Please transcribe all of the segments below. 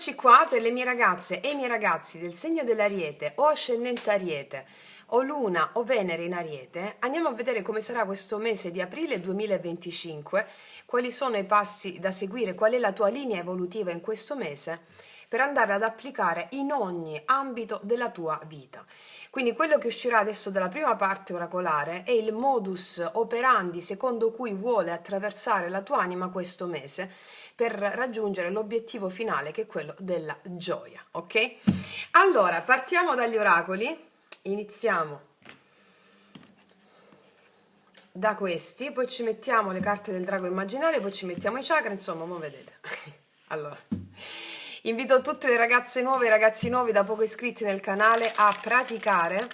Eccoci qua per le mie ragazze e i miei ragazzi del segno dell'Ariete o ascendente Ariete o Luna o Venere in Ariete. Andiamo a vedere come sarà questo mese di aprile 2025, quali sono i passi da seguire, qual è la tua linea evolutiva in questo mese per andare ad applicare in ogni ambito della tua vita. Quindi quello che uscirà adesso dalla prima parte oracolare è il modus operandi secondo cui vuole attraversare la tua anima questo mese per raggiungere l'obiettivo finale, che è quello della gioia, ok? Allora, partiamo dagli oracoli, iniziamo da questi, poi ci mettiamo le carte del drago immaginale, poi ci mettiamo i chakra, insomma, mo vedete. Allora, invito tutte le ragazze nuove e i ragazzi nuovi da poco iscritti nel canale a praticare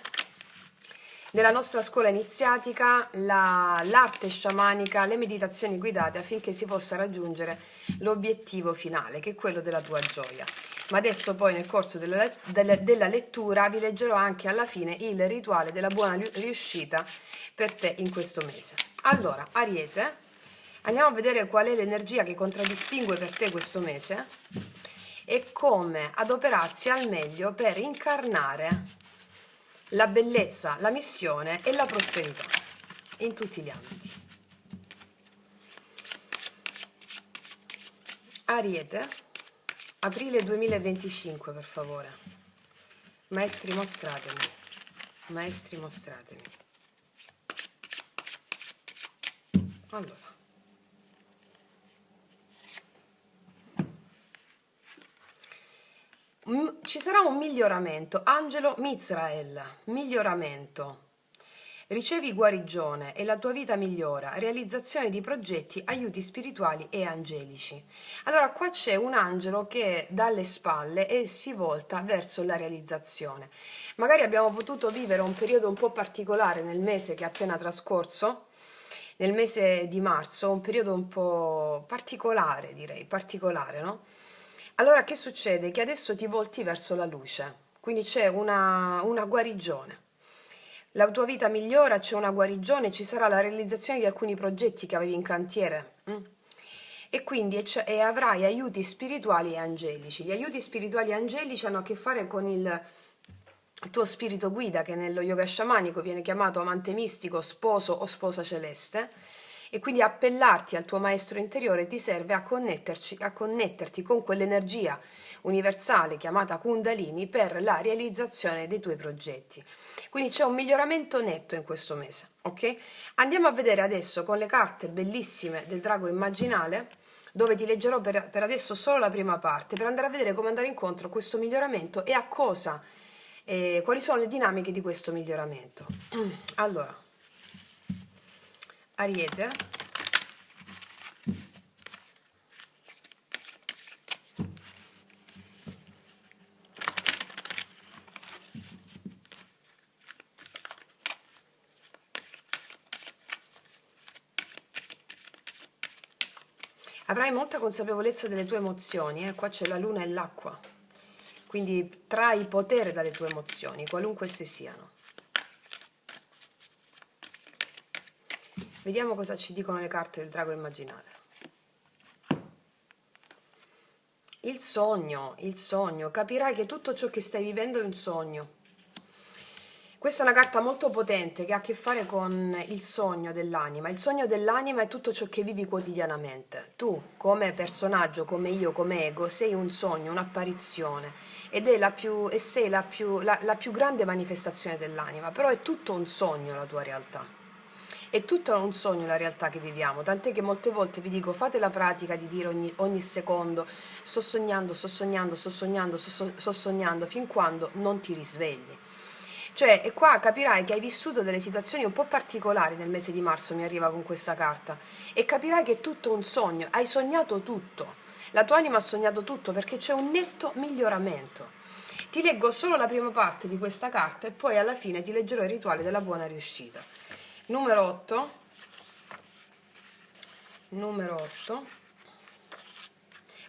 nella nostra scuola iniziatica l'arte sciamanica, le meditazioni guidate affinché si possa raggiungere l'obiettivo finale, che è quello della tua gioia. Ma adesso poi nel corso della lettura vi leggerò anche alla fine il rituale della buona riuscita per te in questo mese. Allora, Ariete, andiamo a vedere qual è l'energia che contraddistingue per te questo mese e come adoperarsi al meglio per incarnare la bellezza, la missione e la prosperità in tutti gli ambiti. Ariete, aprile 2025, per favore. Maestri, mostratemi. Maestri, mostratemi. Allora. Ci sarà un miglioramento. Angelo Mizrael, miglioramento. Ricevi guarigione e la tua vita migliora, realizzazione di progetti, aiuti spirituali e angelici. Allora, qua c'è un angelo che dà le spalle e si volta verso la realizzazione. Magari abbiamo potuto vivere un periodo un po' particolare nel mese che è appena trascorso, nel mese di marzo, un periodo un po' particolare, direi, particolare, no? Allora che succede? Che adesso ti volti verso la luce, quindi c'è una guarigione. La tua vita migliora, c'è una guarigione, ci sarà la realizzazione di alcuni progetti che avevi in cantiere. E quindi avrai aiuti spirituali e angelici. Gli aiuti spirituali e angelici hanno a che fare con il tuo spirito guida, che nello yoga sciamanico viene chiamato amante mistico, sposo o sposa celeste. E quindi appellarti al tuo maestro interiore ti serve a connetterti con quell'energia universale chiamata Kundalini per la realizzazione dei tuoi progetti. Quindi c'è un miglioramento netto in questo mese, ok? Andiamo a vedere adesso con le carte bellissime del drago immaginale, dove ti leggerò per adesso solo la prima parte, per andare a vedere come andare incontro a questo miglioramento e a cosa, quali sono le dinamiche di questo miglioramento. Allora, Ariete, avrai molta consapevolezza delle tue emozioni, qua c'è la luna e l'acqua, quindi trai potere dalle tue emozioni, qualunque esse siano. Vediamo cosa ci dicono le carte del drago immaginale. Il sogno, capirai che tutto ciò che stai vivendo è un sogno. Questa è una carta molto potente che ha a che fare con il sogno dell'anima. Il sogno dell'anima è tutto ciò che vivi quotidianamente. Tu, come personaggio, come io, come ego, sei un sogno, un'apparizione ed è sei la più grande manifestazione dell'anima, però è tutto un sogno la tua realtà. È tutto un sogno la realtà che viviamo, tant'è che molte volte vi dico fate la pratica di dire ogni secondo sto sognando, sto sognando, sto sognando, sto sognando, fin quando non ti risvegli. Cioè, e qua capirai che hai vissuto delle situazioni un po' particolari nel mese di marzo, mi arriva con questa carta, e capirai che è tutto un sogno, hai sognato tutto, la tua anima ha sognato tutto perché c'è un netto miglioramento. Ti leggo solo la prima parte di questa carta e poi alla fine ti leggerò il rituale della buona riuscita. Numero 8. Numero 8.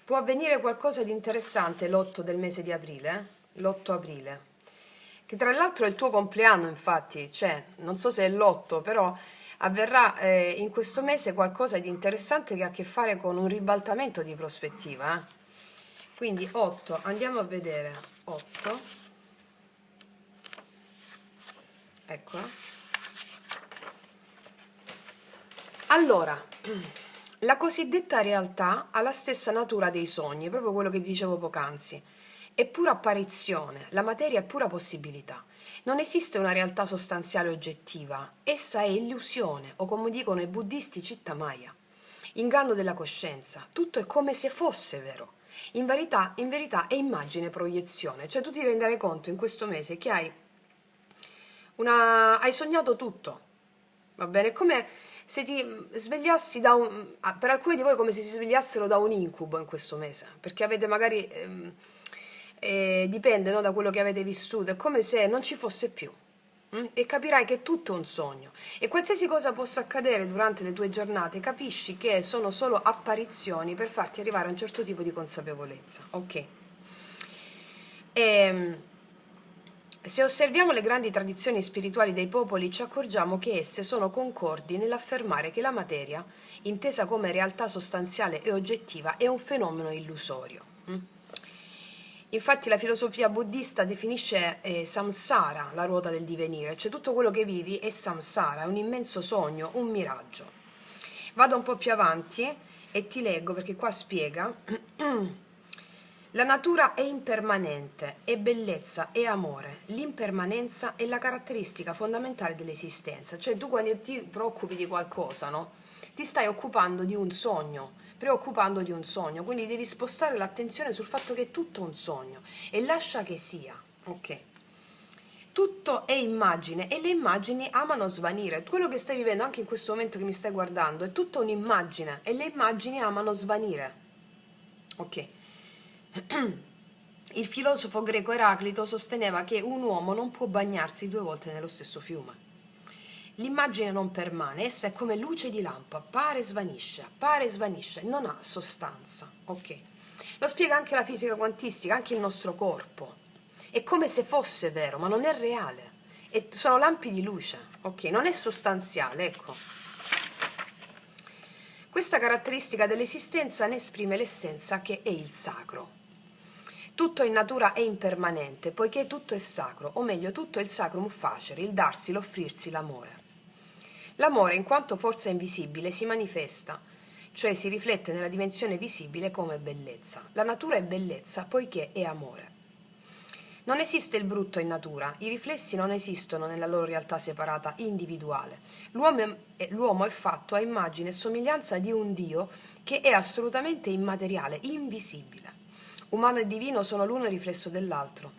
Può avvenire qualcosa di interessante l'8 del mese di aprile, l'8 aprile, che tra l'altro è il tuo compleanno, infatti, cioè, non so se è l'8, però avverrà in questo mese qualcosa di interessante che ha a che fare con un ribaltamento di prospettiva. Quindi 8, andiamo a vedere 8, eccola. Allora, la cosiddetta realtà ha la stessa natura dei sogni, proprio quello che dicevo poc'anzi. È pura apparizione, la materia è pura possibilità. Non esiste una realtà sostanziale oggettiva, essa è illusione, o come dicono i buddisti, citta maya. Inganno della coscienza, tutto è come se fosse vero. In verità è immagine e proiezione, cioè tu ti renderai conto in questo mese che hai sognato tutto, va bene? È come se ti svegliassi per alcuni di voi è come se si svegliassero da un incubo in questo mese, perché avete magari, dipende, no, da quello che avete vissuto, è come se non ci fosse più. E capirai che è tutto un sogno e qualsiasi cosa possa accadere durante le tue giornate capisci che sono solo apparizioni per farti arrivare a un certo tipo di consapevolezza, ok? Se osserviamo le grandi tradizioni spirituali dei popoli ci accorgiamo che esse sono concordi nell'affermare che la materia, intesa come realtà sostanziale e oggettiva, è un fenomeno illusorio. Infatti la filosofia buddista definisce samsara, la ruota del divenire, cioè tutto quello che vivi è samsara, è un immenso sogno, un miraggio. Vado un po' più avanti e ti leggo perché qua spiega. La natura è impermanente, è bellezza, è amore. L'impermanenza è la caratteristica fondamentale dell'esistenza. Cioè tu quando ti preoccupi di qualcosa, no? Ti stai occupando di un sogno, preoccupando di un sogno, quindi devi spostare l'attenzione sul fatto che è tutto un sogno e lascia che sia, ok? Tutto è immagine e le immagini amano svanire. Quello che stai vivendo anche in questo momento che mi stai guardando è tutta un'immagine e le immagini amano svanire, ok? Il filosofo greco Eraclito sosteneva che un uomo non può bagnarsi 2 volte nello stesso fiume. L'immagine non permane, essa è come luce di lampo, appare e svanisce, non ha sostanza, ok? Lo spiega anche la fisica quantistica, anche il nostro corpo. È come se fosse vero, ma non è reale. Sono lampi di luce, ok? Non è sostanziale, ecco. Questa caratteristica dell'esistenza ne esprime l'essenza che è il sacro. Tutto in natura è impermanente, poiché tutto è sacro, o meglio, tutto è il sacrum facere, il darsi, l'offrirsi, l'amore. L'amore, in quanto forza invisibile, si manifesta, cioè si riflette nella dimensione visibile come bellezza. La natura è bellezza, poiché è amore. Non esiste il brutto in natura, i riflessi non esistono nella loro realtà separata, individuale. L'uomo è fatto a immagine e somiglianza di un Dio che è assolutamente immateriale, invisibile. Umano e divino sono l'uno il riflesso dell'altro.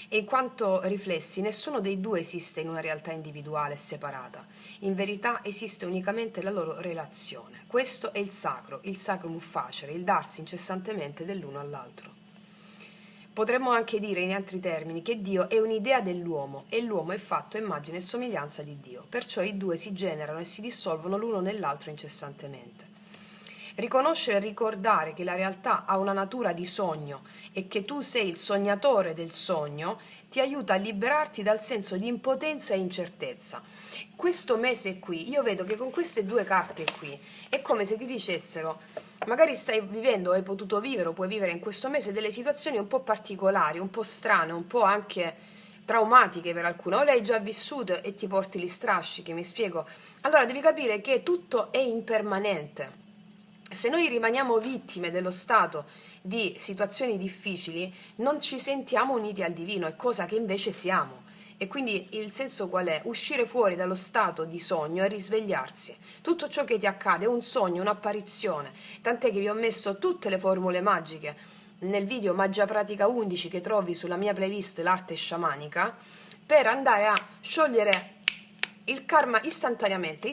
E in quanto riflessi, nessuno dei due esiste in una realtà individuale e separata. In verità esiste unicamente la loro relazione. Questo è il sacrum facere, il darsi incessantemente dell'uno all'altro. Potremmo anche dire in altri termini che Dio è un'idea dell'uomo e l'uomo è fatto a immagine e somiglianza di Dio. Perciò i due si generano e si dissolvono l'uno nell'altro incessantemente. Riconoscere e ricordare che la realtà ha una natura di sogno e che tu sei il sognatore del sogno ti aiuta a liberarti dal senso di impotenza e incertezza. Questo mese qui, io vedo che con queste 2 carte qui è come se ti dicessero: magari stai vivendo o hai potuto vivere o puoi vivere in questo mese delle situazioni un po' particolari, un po' strane, un po' anche traumatiche per alcune, o le hai già vissute e ti porti gli strascichi, mi spiego? Allora devi capire che tutto è impermanente. Se noi rimaniamo vittime dello stato di situazioni difficili, non ci sentiamo uniti al divino, è cosa che invece siamo. E quindi il senso qual è? Uscire fuori dallo stato di sogno e risvegliarsi. Tutto ciò che ti accade è un sogno, un'apparizione. Tant'è che vi ho messo tutte le formule magiche nel video Magia Pratica 11 che trovi sulla mia playlist L'arte sciamanica, per andare a sciogliere il karma istantaneamente,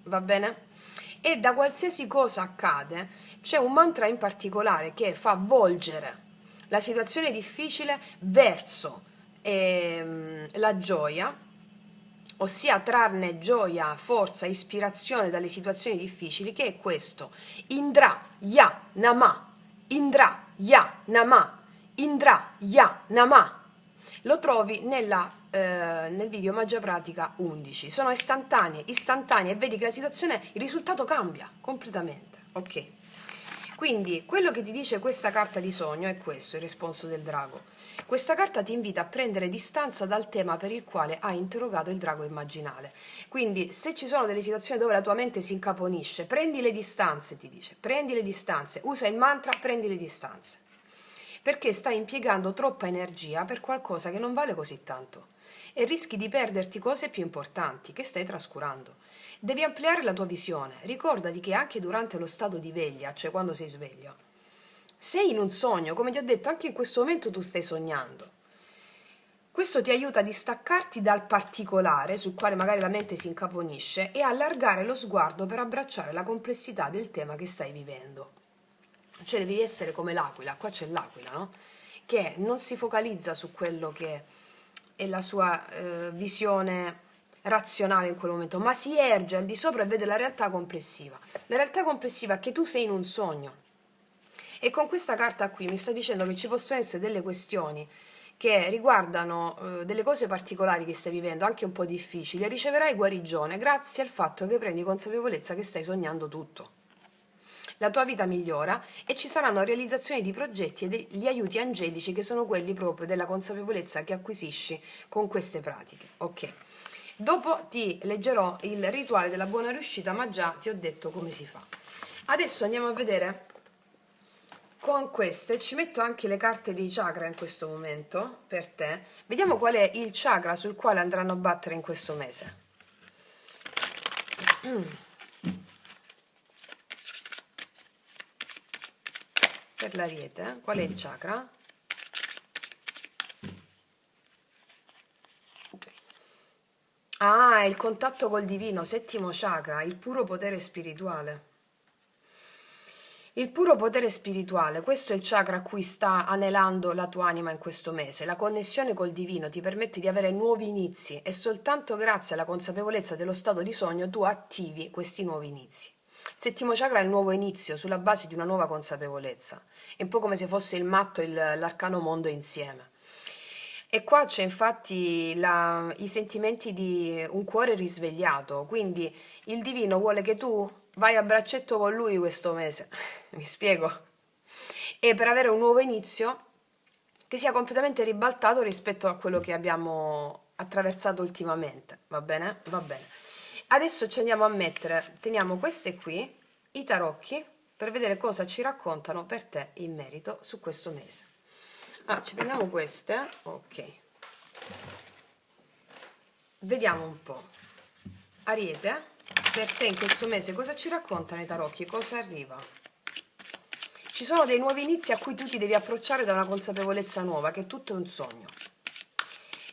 va bene? E da qualsiasi cosa accade c'è un mantra in particolare che fa volgere la situazione difficile verso la gioia, ossia trarne gioia, forza, ispirazione dalle situazioni difficili, che è questo: Indra Ya Nama, Indra Ya Nama, Indra Ya Nama. Lo trovi nel video Magia Pratica 11. Sono istantanee e vedi che la situazione, il risultato cambia completamente, ok? Quindi quello che ti dice questa carta di sogno è questo, il responso del drago. Questa carta ti invita a prendere distanza dal tema per il quale hai interrogato il drago immaginale. Quindi se ci sono delle situazioni dove la tua mente si incaponisce, prendi le distanze, ti dice, prendi le distanze, usa il mantra, prendi le distanze. Perché stai impiegando troppa energia per qualcosa che non vale così tanto e rischi di perderti cose più importanti che stai trascurando. Devi ampliare la tua visione, ricordati che anche durante lo stato di veglia, cioè quando sei sveglio, sei in un sogno, come ti ho detto, anche in questo momento tu stai sognando. Questo ti aiuta a distaccarti dal particolare sul quale magari la mente si incaponisce e a allargare lo sguardo per abbracciare la complessità del tema che stai vivendo. Cioè devi essere come l'aquila, qua c'è l'aquila, no? Che non si focalizza su quello che è la sua visione razionale in quel momento, ma si erge al di sopra e vede la realtà complessiva. La realtà complessiva è che tu sei in un sogno. E con questa carta qui mi sta dicendo che ci possono essere delle questioni che riguardano delle cose particolari che stai vivendo, anche un po' difficili, e riceverai guarigione grazie al fatto che prendi consapevolezza che stai sognando tutto. La tua vita migliora e ci saranno realizzazioni di progetti e degli aiuti angelici che sono quelli proprio della consapevolezza che acquisisci con queste pratiche. Ok. Dopo ti leggerò il rituale della buona riuscita, ma già ti ho detto come si fa. Adesso andiamo a vedere con queste, ci metto anche le carte dei chakra in questo momento per te. Vediamo qual è il chakra sul quale andranno a battere in questo mese. Per l'Ariete, qual è il chakra? Ah, è il contatto col divino, settimo chakra, il puro potere spirituale. Il puro potere spirituale, questo è il chakra a cui sta anelando la tua anima in questo mese. La connessione col divino ti permette di avere nuovi inizi e soltanto grazie alla consapevolezza dello stato di sogno tu attivi questi nuovi inizi. Il settimo chakra è il nuovo inizio sulla base di una nuova consapevolezza. È un po' come se fosse il matto e l'arcano mondo insieme. E qua c'è infatti i sentimenti di un cuore risvegliato, quindi il divino vuole che tu vai a braccetto con lui questo mese, mi spiego? E per avere un nuovo inizio che sia completamente ribaltato rispetto a quello che abbiamo attraversato ultimamente, va bene? Va bene. Adesso ci andiamo a mettere, teniamo queste qui, i tarocchi, per vedere cosa ci raccontano per te in merito su questo mese. Ci prendiamo queste, ok. Vediamo un po'. Ariete, per te in questo mese cosa ci raccontano i tarocchi? Cosa arriva? Ci sono dei nuovi inizi a cui tu ti devi approcciare da una consapevolezza nuova, che è tutto un sogno.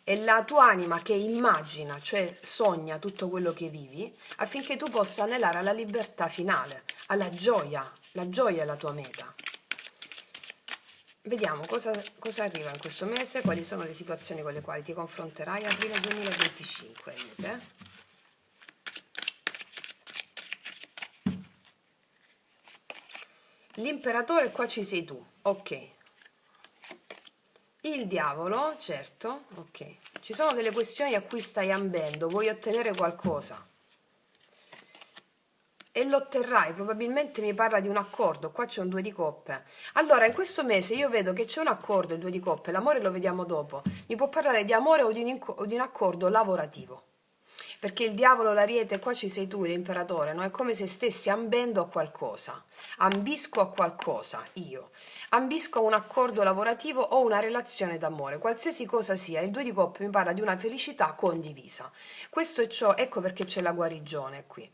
È la tua anima che immagina, cioè sogna tutto quello che vivi, affinché tu possa anelare alla libertà finale, alla gioia. La gioia è la tua meta. Vediamo cosa arriva in questo mese, quali sono le situazioni con le quali ti confronterai aprile 2025. L'imperatore, qua ci sei tu, ok. Il diavolo, certo, ok. Ci sono delle questioni a cui stai ambendo, vuoi ottenere qualcosa. E lo otterrai, probabilmente mi parla di un accordo, qua c'è un 2 di coppe. Allora, in questo mese io vedo che c'è un accordo, il 2 di coppe, l'amore lo vediamo dopo. Mi può parlare di amore o di un accordo lavorativo. Perché il diavolo, l'ariete, qua ci sei tu, l'imperatore, no? È come se stessi ambendo a qualcosa. Ambisco a qualcosa, io. Ambisco a un accordo lavorativo o una relazione d'amore, qualsiasi cosa sia. Il 2 di coppe mi parla di una felicità condivisa. Questo è ciò, ecco perché c'è la guarigione qui.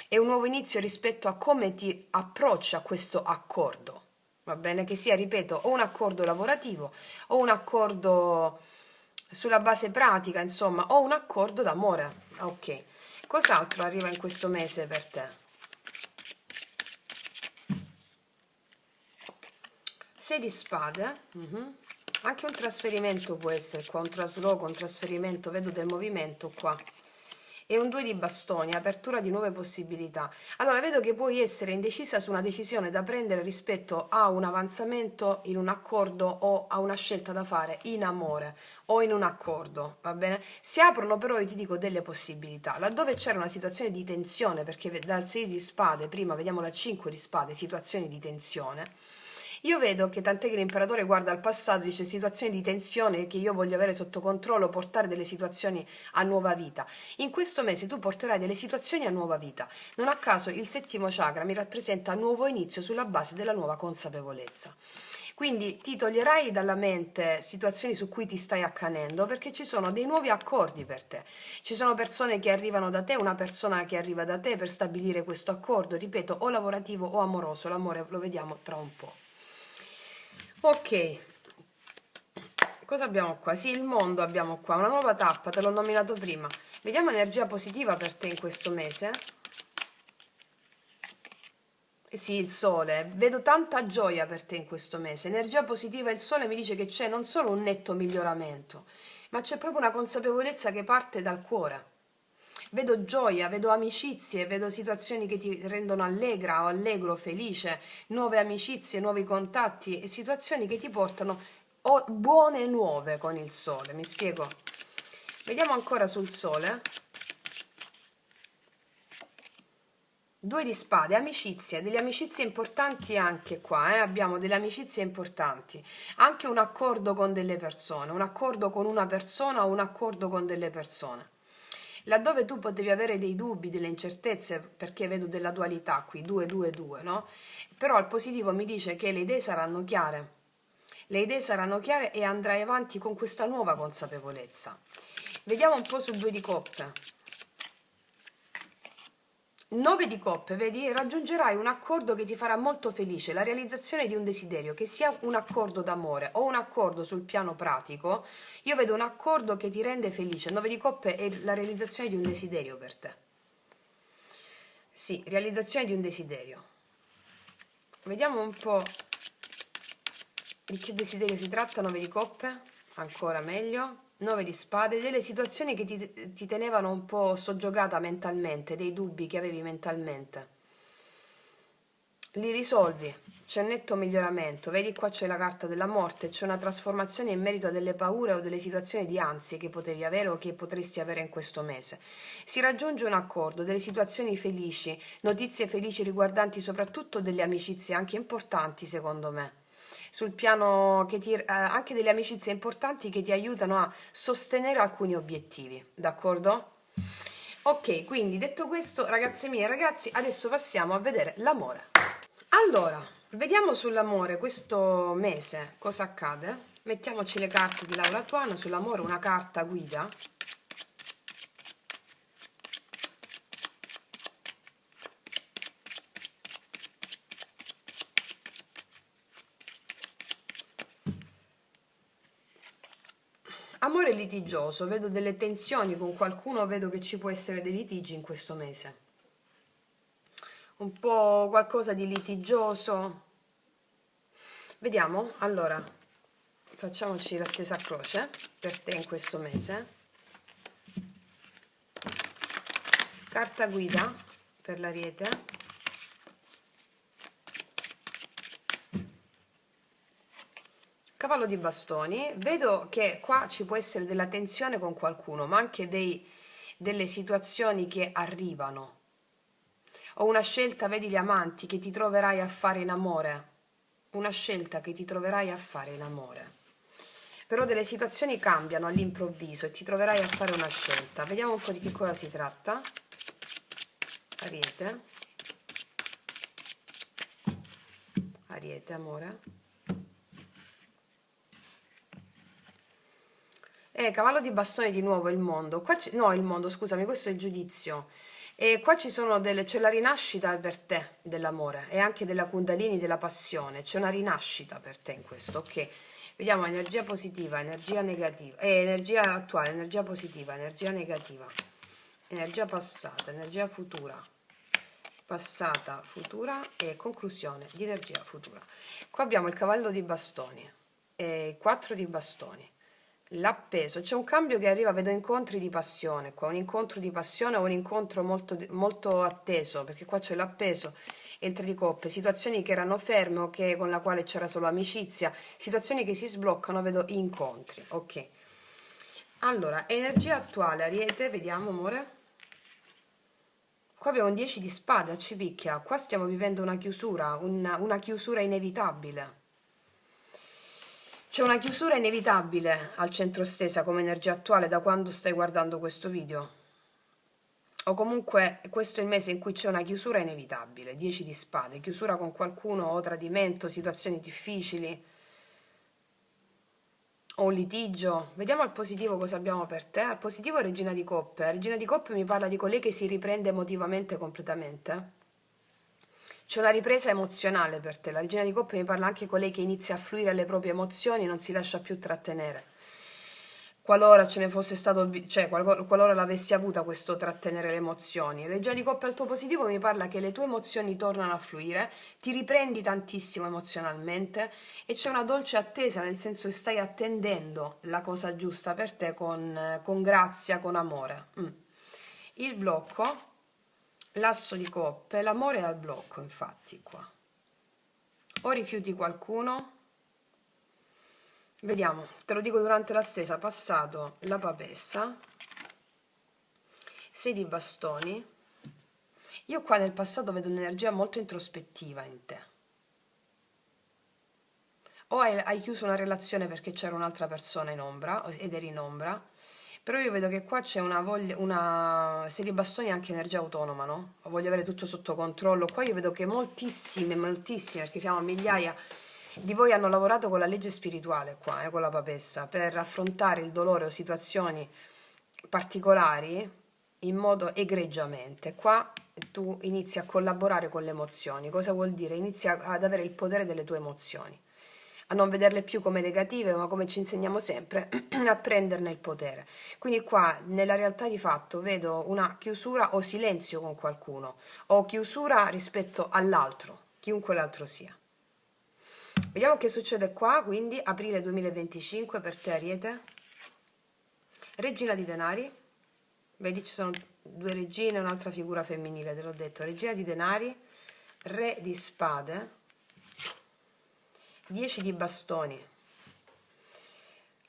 È un nuovo inizio rispetto a come ti approcci a questo accordo, va bene? Che sia, ripeto, o un accordo lavorativo o un accordo sulla base pratica, insomma, o un accordo d'amore. Ok, cos'altro arriva in questo mese per te? 6 di spade, anche un trasferimento può essere qua, un trasloco, un trasferimento, vedo del movimento qua. e un 2 di bastoni, apertura di nuove possibilità. Allora vedo che puoi essere indecisa su una decisione da prendere rispetto a un avanzamento in un accordo o a una scelta da fare in amore o in un accordo, va bene? Si aprono però, io ti dico, delle possibilità. Laddove c'era una situazione di tensione, perché dal 6 di spade, prima vediamo la 5 di spade, situazioni di tensione, io vedo che tant'è che l'imperatore guarda al passato, dice situazioni di tensione che io voglio avere sotto controllo, portare delle situazioni a nuova vita. In questo mese tu porterai delle situazioni a nuova vita. Non a caso il settimo chakra mi rappresenta nuovo inizio sulla base della nuova consapevolezza. Quindi ti toglierai dalla mente situazioni su cui ti stai accanendo, perché ci sono dei nuovi accordi per te. Ci sono persone che arrivano da te, una persona che arriva da te per stabilire questo accordo, ripeto, o lavorativo o amoroso. L'amore lo vediamo tra un po'. Ok, cosa abbiamo qua? Sì, il mondo abbiamo qua, una nuova tappa, te l'ho nominato prima. Vediamo energia positiva per te in questo mese. Sì, il sole, vedo tanta gioia per te in questo mese. Energia positiva, il sole mi dice che c'è non solo un netto miglioramento, ma c'è proprio una consapevolezza che parte dal cuore. Vedo gioia, vedo amicizie, vedo situazioni che ti rendono allegra o allegro, felice, nuove amicizie, nuovi contatti e situazioni che ti portano buone nuove con il sole. Mi spiego? Vediamo ancora sul sole. 2 di spade, amicizie, delle amicizie importanti anche qua, abbiamo delle amicizie importanti, anche un accordo con delle persone, un accordo con una persona o un accordo con delle persone. Laddove tu potevi avere dei dubbi, delle incertezze, perché vedo della dualità qui, 2-2-2, no? Però il positivo mi dice che le idee saranno chiare. Le idee saranno chiare e andrai avanti con questa nuova consapevolezza. Vediamo un po' sul 2 di coppe. 9 di coppe, vedi, raggiungerai un accordo che ti farà molto felice, la realizzazione di un desiderio, che sia un accordo d'amore o un accordo sul piano pratico. Io vedo un accordo che ti rende felice. 9 di coppe è la realizzazione di un desiderio per te. Sì, realizzazione di un desiderio. Vediamo un po' di che desiderio si tratta. 9 di coppe, ancora meglio. 9 di spade, delle situazioni che ti tenevano un po' soggiogata mentalmente, dei dubbi che avevi mentalmente. Li risolvi, c'è un netto miglioramento. Vedi, qua c'è la carta della morte, c'è una trasformazione in merito a delle paure o delle situazioni di ansie che potevi avere o che potresti avere in questo mese. Si raggiunge un accordo, delle situazioni felici, notizie felici riguardanti soprattutto delle amicizie anche importanti, secondo me. Sul piano che anche delle amicizie importanti che ti aiutano a sostenere alcuni obiettivi, d'accordo? Ok, quindi detto questo, ragazze mie e ragazzi, adesso passiamo a vedere l'amore. Allora, vediamo sull'amore questo mese cosa accade. Mettiamoci le carte di Laura Tuano sull'amore, una carta guida. Amore litigioso, vedo delle tensioni con qualcuno, vedo che ci può essere dei litigi in questo mese. Un po' qualcosa di litigioso. Vediamo, allora, facciamoci la stessa croce per te in questo mese. Carta guida per l'Ariete. Cavallo di bastoni, vedo che qua ci può essere della tensione con qualcuno, ma anche delle situazioni che arrivano. O una scelta, vedi gli amanti, che ti troverai a fare in amore. Una scelta che ti troverai a fare in amore. Però delle situazioni cambiano all'improvviso e ti troverai a fare una scelta. Vediamo un po' di che cosa si tratta. Ariete. Ariete, amore. Cavallo di bastone di nuovo, il mondo. Qua no, il mondo, scusami, questo è il giudizio. E qua c'è la rinascita per te dell'amore e anche della Kundalini, della passione. C'è una rinascita per te in questo, ok? Vediamo energia positiva, energia negativa, energia attuale, energia positiva, energia negativa, energia passata, energia futura, passata, futura e conclusione di energia futura. Qua abbiamo il cavallo di bastoni, 4 di bastoni. l'appeso, c'è un cambio che arriva, vedo incontri di passione qua, un incontro di passione o un incontro molto, molto atteso, perché qua c'è l'appeso e il tre di coppe, situazioni che erano ferme o che, con la quale c'era solo amicizia, situazioni che si sbloccano, vedo incontri, ok. Allora, energia attuale, Ariete, vediamo amore. Qua abbiamo un 10 di spade, ci picchia, qua stiamo vivendo una chiusura, una chiusura inevitabile. C'è una chiusura inevitabile al centro stesa come energia attuale da quando stai guardando questo video. O comunque questo è il mese in cui c'è una chiusura inevitabile, 10 di spade, chiusura con qualcuno o tradimento, situazioni difficili o un litigio. Vediamo al positivo cosa abbiamo per te. Al positivo Regina di Coppe. Regina di Coppe mi parla di colei che si riprende emotivamente completamente. C'è una ripresa emozionale per te. La Regina di Coppe mi parla anche di colei che inizia a fluire le proprie emozioni, non si lascia più trattenere. Qualora ce ne fosse stato, cioè qualora l'avessi avuta questo trattenere le emozioni. Regina di Coppe al tuo positivo mi parla che le tue emozioni tornano a fluire, ti riprendi tantissimo emozionalmente e c'è una dolce attesa, nel senso che stai attendendo la cosa giusta per te con grazia, con amore. Il blocco, l'asso di coppe, l'amore è al blocco, infatti qua. O rifiuti qualcuno. Vediamo, te lo dico durante la stesa, passato la papessa, 6 di bastoni. Io qua nel passato vedo un'energia molto introspettiva in te. O hai chiuso una relazione perché c'era un'altra persona in ombra ed eri in ombra, però io vedo che qua c'è una voglia, una 6 di bastoni è anche energia autonoma, no? Voglio avere tutto sotto controllo. Qua io vedo che moltissime, perché siamo a migliaia, di voi hanno lavorato con la legge spirituale qua, con la papessa, per affrontare il dolore o situazioni particolari in modo egregiamente. Qua tu inizi a collaborare con le emozioni. Cosa vuol dire? Inizi ad avere il potere delle tue emozioni, a non vederle più come negative, ma come ci insegniamo sempre, a prenderne il potere. Quindi qua nella realtà di fatto vedo una chiusura o silenzio con qualcuno, o chiusura rispetto all'altro, chiunque l'altro sia. Vediamo che succede qua, quindi aprile 2025 per te Ariete. Regina di denari, vedi ci sono due regine e un'altra figura femminile, te l'ho detto. Regina di denari, re di spade, 10 di bastoni.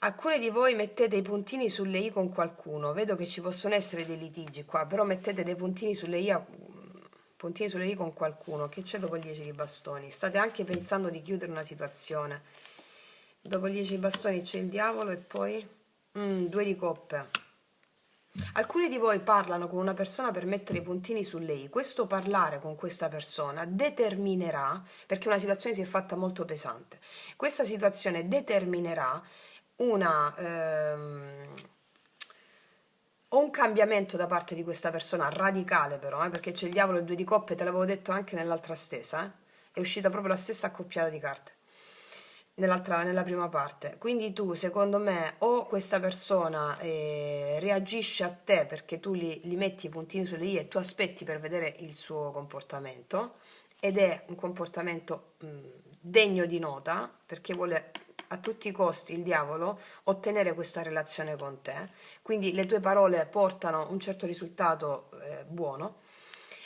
Alcuni di voi mettete i puntini sulle i con qualcuno, vedo che ci possono essere dei litigi qua, però mettete dei puntini sulle i con qualcuno. Che c'è dopo il 10 di bastoni? State anche pensando di chiudere una situazione. Dopo il 10 di bastoni c'è il diavolo e poi 2 di coppe. Alcuni di voi parlano con una persona per mettere i puntini su lei. Questo parlare con questa persona determinerà, perché una situazione si è fatta molto pesante, questa situazione determinerà o un cambiamento da parte di questa persona radicale però, perché c'è il diavolo e il 2 di coppe, te l'avevo detto anche nell'altra stesa, è uscita proprio la stessa accoppiata di carte nella prima parte. Quindi tu, secondo me, o questa persona reagisce a te perché tu gli metti i puntini sulle i e tu aspetti per vedere il suo comportamento, ed è un comportamento degno di nota, perché vuole a tutti i costi il diavolo ottenere questa relazione con te, quindi le tue parole portano un certo risultato buono.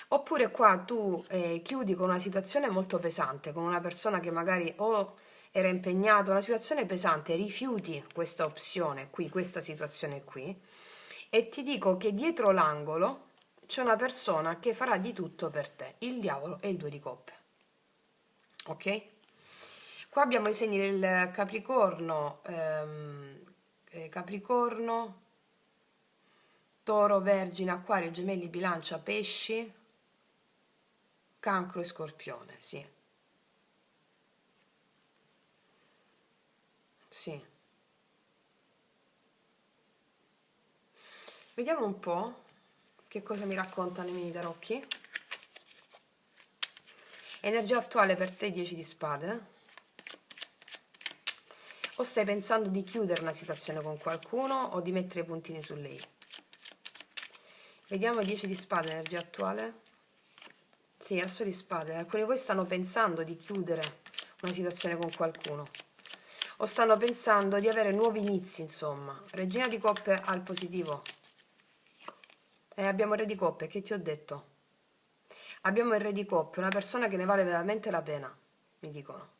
Oppure qua tu chiudi con una situazione molto pesante, con una persona che magari o era impegnato, una situazione pesante, rifiuti questa opzione qui, questa situazione qui, e ti dico che dietro l'angolo c'è una persona che farà di tutto per te, il diavolo e il 2 di coppe. Ok? Qua abbiamo i segni del Capricorno, Capricorno, Toro, Vergine, Acquario, Gemelli, Bilancia, Pesci, Cancro e Scorpione, sì. Sì. Vediamo un po' che cosa mi raccontano i mini tarocchi. Energia attuale per te 10 di spade. O stai pensando di chiudere una situazione con qualcuno o di mettere i puntini su lei. Vediamo 10 di spade, energia attuale. Sì, asso di spade. Alcuni di voi stanno pensando di chiudere una situazione con qualcuno. o stanno pensando di avere nuovi inizi, insomma. Regina di coppe al positivo. E abbiamo il re di coppe, che ti ho detto? Abbiamo il re di coppe, una persona che ne vale veramente la pena, mi dicono.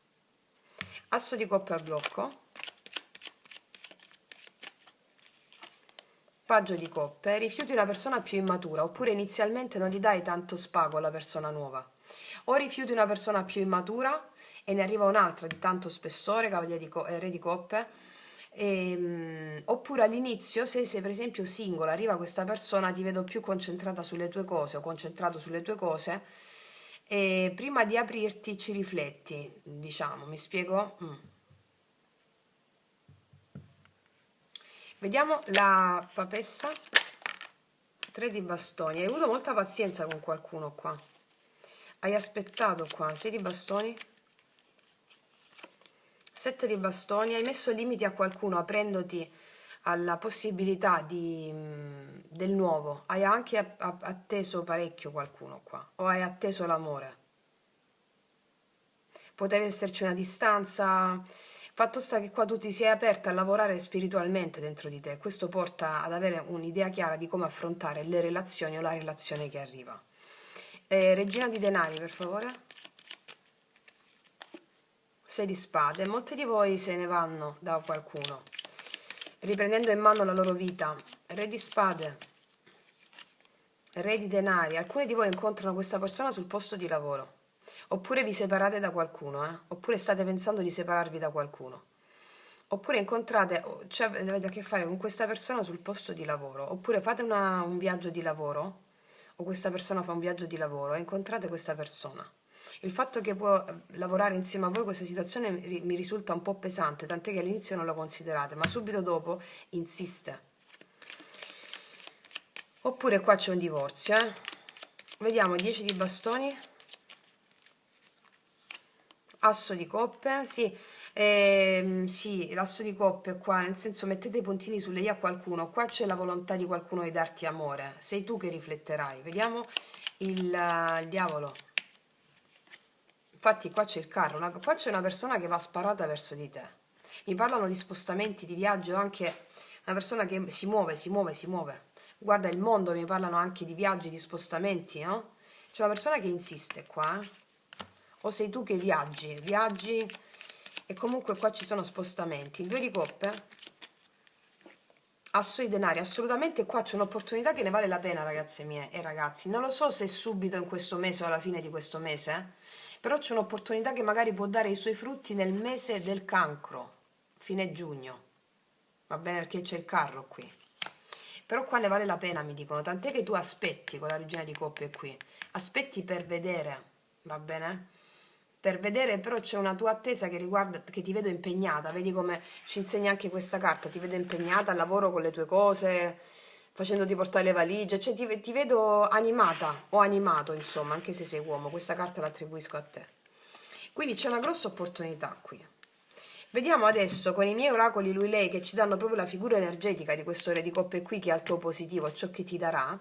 Asso di coppe al blocco. Paggio di coppe, rifiuti una persona più immatura, oppure inizialmente non gli dai tanto spago alla persona nuova. O rifiuti una persona più immatura e ne arriva un'altra di tanto spessore, re di coppe. Oppure all'inizio, se sei per esempio single, arriva questa persona, ti vedo più concentrata sulle tue cose o concentrato sulle tue cose, e prima di aprirti ci rifletti, diciamo, mi spiego? Vediamo la papessa. 3 di bastoni. Hai avuto molta pazienza con qualcuno qua. Hai aspettato qua. 6 di bastoni. 7 di bastoni. Hai messo limiti a qualcuno aprendoti alla possibilità del nuovo. Hai anche atteso parecchio qualcuno qua. O hai atteso l'amore. Poteva esserci una distanza. Fatto sta che qua tu ti sei aperta a lavorare spiritualmente dentro di te. Questo porta ad avere un'idea chiara di come affrontare le relazioni o la relazione che arriva. Regina di denari, per favore. 6 di spade. Molti di voi se ne vanno da qualcuno, riprendendo in mano la loro vita. Re di spade. Re di denari. Alcuni di voi incontrano questa persona sul posto di lavoro. Oppure vi separate da qualcuno, oppure state pensando di separarvi da qualcuno, oppure incontrate, cioè avete a che fare con questa persona sul posto di lavoro, oppure fate un viaggio di lavoro, o questa persona fa un viaggio di lavoro e incontrate questa persona. Il fatto che può lavorare insieme a voi questa situazione mi risulta un po' pesante, tant'è che all'inizio non lo considerate, ma subito dopo insiste. Oppure qua c'è un divorzio, Vediamo 10 di bastoni. Asso di coppe, sì, sì, l'asso di coppe qua, nel senso mettete i puntini sulle i a qualcuno, qua c'è la volontà di qualcuno di darti amore, sei tu che rifletterai. Vediamo il diavolo. Infatti qua c'è il carro, qua c'è una persona che va sparata verso di te. Mi parlano di spostamenti, di viaggio, anche una persona che si muove, si muove, si muove. Guarda il mondo, mi parlano anche di viaggi, di spostamenti, no? C'è una persona che insiste qua, o sei tu che viaggi e comunque qua ci sono spostamenti. Il 2 di coppe, asso di denari, assolutamente qua c'è un'opportunità che ne vale la pena, ragazze mie e ragazzi. Non lo so se subito in questo mese o alla fine di questo mese, però c'è un'opportunità che magari può dare i suoi frutti nel mese del cancro, fine giugno, va bene, perché c'è il carro qui. Però qua ne vale la pena, mi dicono, tant'è che tu aspetti con la regina di coppe qui, aspetti per vedere, va bene? Per vedere, però c'è una tua attesa che riguarda, che ti vedo impegnata, vedi come ci insegna anche questa carta, ti vedo impegnata al lavoro con le tue cose, facendoti portare le valigie, cioè ti vedo animata o animato, insomma, anche se sei uomo, questa carta la attribuisco a te. Quindi c'è una grossa opportunità qui. Vediamo adesso con i miei oracoli lui-lei che ci danno proprio la figura energetica di questo re di coppe qui che è al tuo positivo, ciò che ti darà.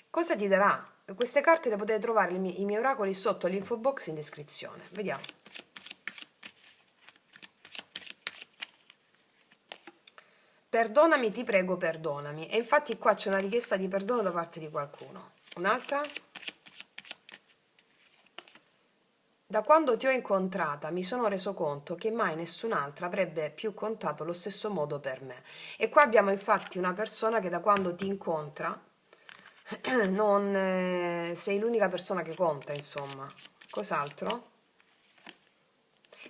Cosa ti darà? Queste carte le potete trovare i miei oracoli sotto l'info box in descrizione. Vediamo. Perdonami, ti prego, perdonami. E infatti qua c'è una richiesta di perdono da parte di qualcuno. Un'altra. Da quando ti ho incontrata mi sono reso conto che mai nessun'altra avrebbe più contato lo stesso modo per me. E qua abbiamo infatti una persona che da quando ti incontra non sei l'unica persona che conta, insomma. Cos'altro?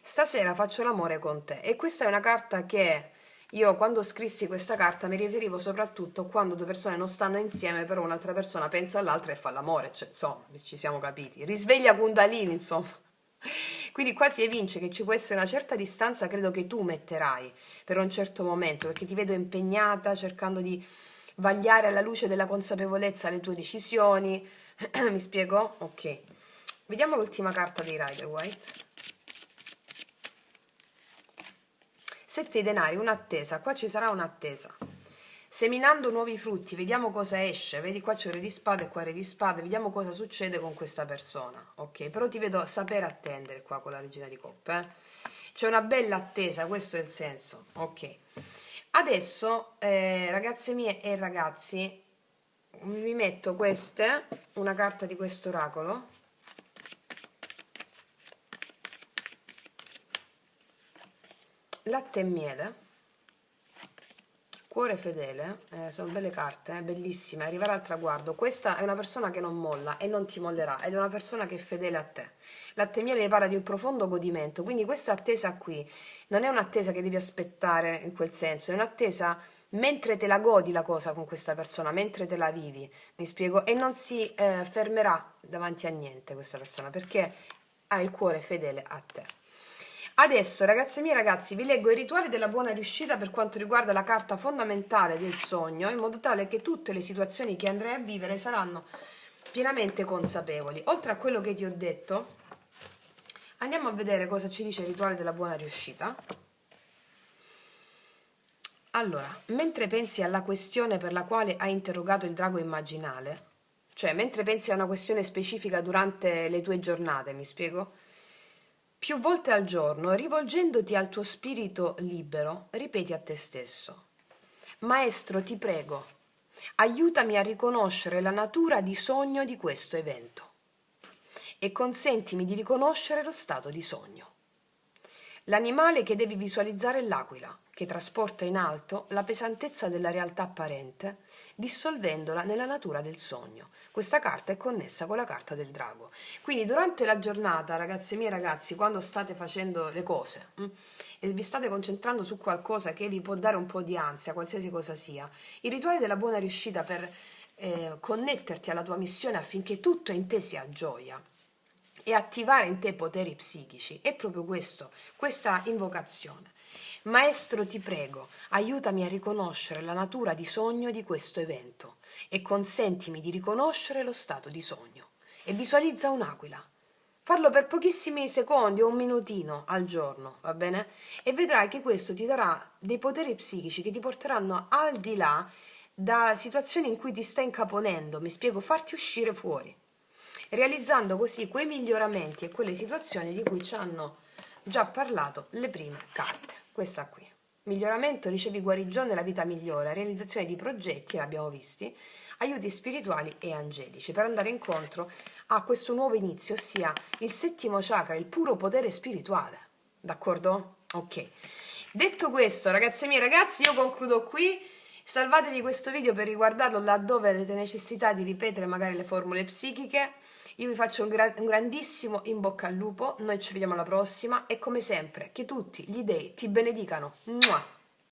Stasera faccio l'amore con te. E questa è una carta che io quando scrissi questa carta mi riferivo soprattutto quando due persone non stanno insieme, però un'altra persona pensa all'altra e fa l'amore, cioè, insomma, ci siamo capiti. Risveglia Kundalini, insomma. Quindi qua si evince che ci può essere una certa distanza, credo che tu metterai per un certo momento, perché ti vedo impegnata cercando di vagliare alla luce della consapevolezza le tue decisioni. Mi spiego? Ok. Vediamo l'ultima carta dei Rider-Waite. 7 denari, un'attesa. Qua ci sarà un'attesa. Seminando nuovi frutti, vediamo cosa esce. Vedi, qua c'è il re di spade e qua il re di spade. Vediamo cosa succede con questa persona. Ok, però ti vedo sapere attendere qua con la regina di coppe. c'è una bella attesa, questo è il senso. Ok, adesso ragazze mie e ragazzi, vi metto una carta di questo oracolo. Latte e miele, cuore fedele, sono belle carte, bellissime, arrivare al traguardo. Questa è una persona che non molla e non ti mollerà, ed è una persona che è fedele a te. Latte e miele mi parla di un profondo godimento, quindi questa attesa qui non è un'attesa che devi aspettare in quel senso, è un'attesa mentre te la godi la cosa con questa persona, mentre te la vivi, mi spiego, e non si fermerà davanti a niente questa persona, perché ha il cuore fedele a te. Adesso, ragazze mie e ragazzi, vi leggo i rituali della buona riuscita per quanto riguarda la carta fondamentale del sogno, in modo tale che tutte le situazioni che andrai a vivere saranno pienamente consapevoli. Oltre a quello che ti ho detto, andiamo a vedere cosa ci dice il rituale della buona riuscita. Allora, mentre pensi alla questione per la quale hai interrogato il drago immaginale, cioè mentre pensi a una questione specifica durante le tue giornate, mi spiego? Più volte al giorno, rivolgendoti al tuo spirito libero, ripeti a te stesso: Maestro, ti prego, aiutami a riconoscere la natura di sogno di questo evento e consentimi di riconoscere lo stato di sogno. L'animale che devi visualizzare è l'aquila, che trasporta in alto la pesantezza della realtà apparente, dissolvendola nella natura del sogno. Questa carta è connessa con la carta del drago. Quindi durante la giornata, ragazze mie e ragazzi, quando state facendo le cose e vi state concentrando su qualcosa che vi può dare un po' di ansia, qualsiasi cosa sia, il rituale della buona riuscita per connetterti alla tua missione affinché tutto in te sia gioia e attivare in te poteri psichici è proprio questo, questa invocazione. Maestro, ti prego, aiutami a riconoscere la natura di sogno di questo evento e consentimi di riconoscere lo stato di sogno. E visualizza un'aquila. Farlo per pochissimi secondi o un minutino al giorno, va bene? E vedrai che questo ti darà dei poteri psichici che ti porteranno al di là da situazioni in cui ti stai incaponendo, mi spiego, farti uscire fuori, realizzando così quei miglioramenti e quelle situazioni di cui ci hanno già parlato le prime carte. Questa qui. Miglioramento, ricevi guarigione, la vita migliora, realizzazione di progetti, l'abbiamo visti, aiuti spirituali e angelici, per andare incontro a questo nuovo inizio, ossia il settimo chakra, il puro potere spirituale. D'accordo? Ok. Detto questo, ragazze mie, ragazzi, io concludo qui. Salvatevi questo video per riguardarlo laddove avete necessità di ripetere magari le formule psichiche. Io vi faccio un grandissimo in bocca al lupo, noi ci vediamo alla prossima e come sempre che tutti gli dei ti benedicano. Mua!